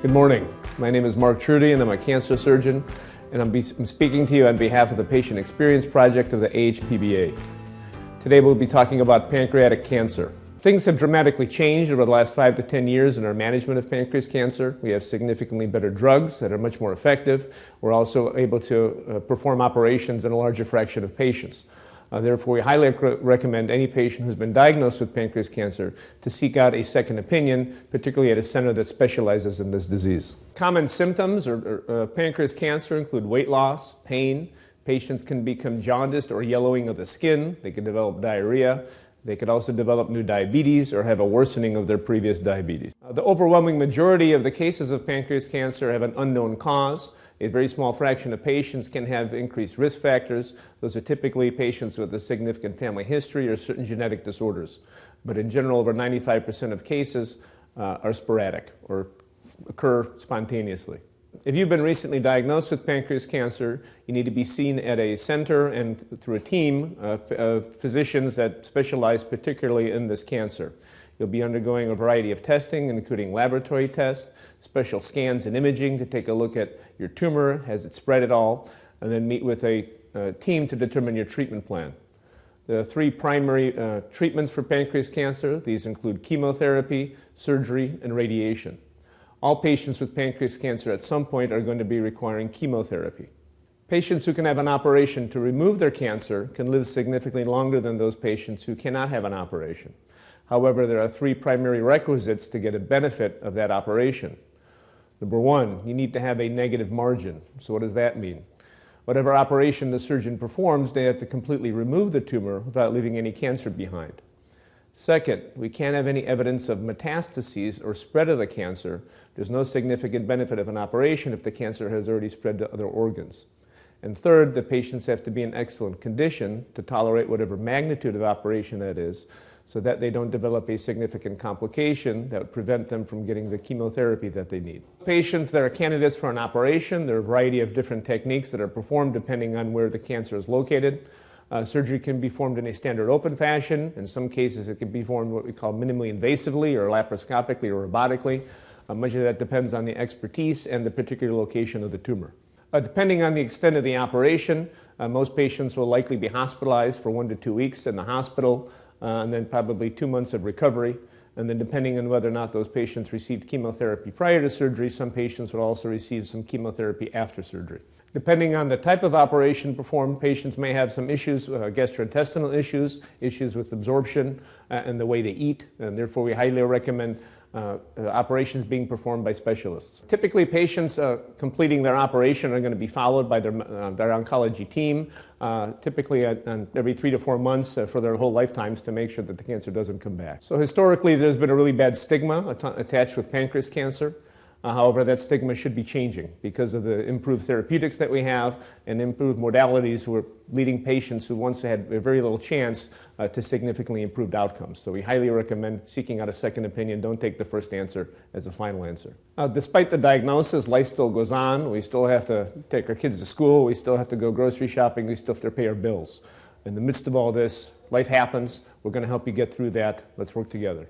Good morning. My name is Mark Truty and I'm a cancer surgeon, and I'm speaking to you on behalf of the Patient Experience Project of the AHPBA. Today we'll be talking about pancreatic cancer. Things have dramatically changed over the last 5 to 10 years in our management of pancreas cancer. We have significantly better drugs that are much more effective. We're also able to perform operations in a larger fraction of patients. Therefore, we highly recommend any patient who's been diagnosed with pancreas cancer to seek out a second opinion, particularly at a center that specializes in this disease. Common symptoms of pancreas cancer include weight loss, pain. Patients can become jaundiced or yellowing of the skin. They can develop diarrhea. They could also develop new diabetes or have a worsening of their previous diabetes. The overwhelming majority of the cases of pancreas cancer have an unknown cause. A very small fraction of patients can have increased risk factors. Those are typically patients with a significant family history or certain genetic disorders. But in general, over 95% of cases are sporadic or occur spontaneously. If you've been recently diagnosed with pancreas cancer, you need to be seen at a center and through a team of physicians that specialize particularly in this cancer. You'll be undergoing a variety of testing, including laboratory tests, special scans and imaging to take a look at your tumor, has it spread at all, and then meet with a team to determine your treatment plan. There are 3 primary treatments for pancreas cancer. These include chemotherapy, surgery, and radiation. All patients with pancreas cancer at some point are going to be requiring chemotherapy. Patients who can have an operation to remove their cancer can live significantly longer than those patients who cannot have an operation. However, there are 3 primary requisites to get a benefit of that operation. Number 1, you need to have a negative margin. So what does that mean? Whatever operation the surgeon performs, they have to completely remove the tumor without leaving any cancer behind. Second, we can't have any evidence of metastases or spread of the cancer. There's no significant benefit of an operation if the cancer has already spread to other organs. And third, the patients have to be in excellent condition to tolerate whatever magnitude of operation that is, so that they don't develop a significant complication that would prevent them from getting the chemotherapy that they need. Patients that are candidates for an operation, there are a variety of different techniques that are performed depending on where the cancer is located. Surgery can be performed in a standard open fashion. In some cases, it can be performed what we call minimally invasively or laparoscopically or robotically. Much of that depends on the expertise and the particular location of the tumor. Depending on the extent of the operation, most patients will likely be hospitalized for 1 to 2 weeks in the hospital, and then probably 2 months of recovery. And then depending on whether or not those patients received chemotherapy prior to surgery, some patients will also receive some chemotherapy after surgery. Depending on the type of operation performed, patients may have some issues, gastrointestinal issues, issues with absorption and the way they eat, and therefore we highly recommend operations being performed by specialists. Typically, patients completing their operation are going to be followed by their oncology team, typically every 3 to 4 months for their whole lifetimes to make sure that the cancer doesn't come back. So historically, there's been a really bad stigma attached with pancreas cancer. However, that stigma should be changing because of the improved therapeutics that we have and improved modalities. We're leading patients who once had very little chance to significantly improved outcomes. So we highly recommend seeking out a second opinion. Don't take the first answer as a final answer. Despite the diagnosis, life still goes on. We still have to take our kids to school. We still have to go grocery shopping. We still have to pay our bills. In the midst of all this, life happens. We're going to help you get through that. Let's work together.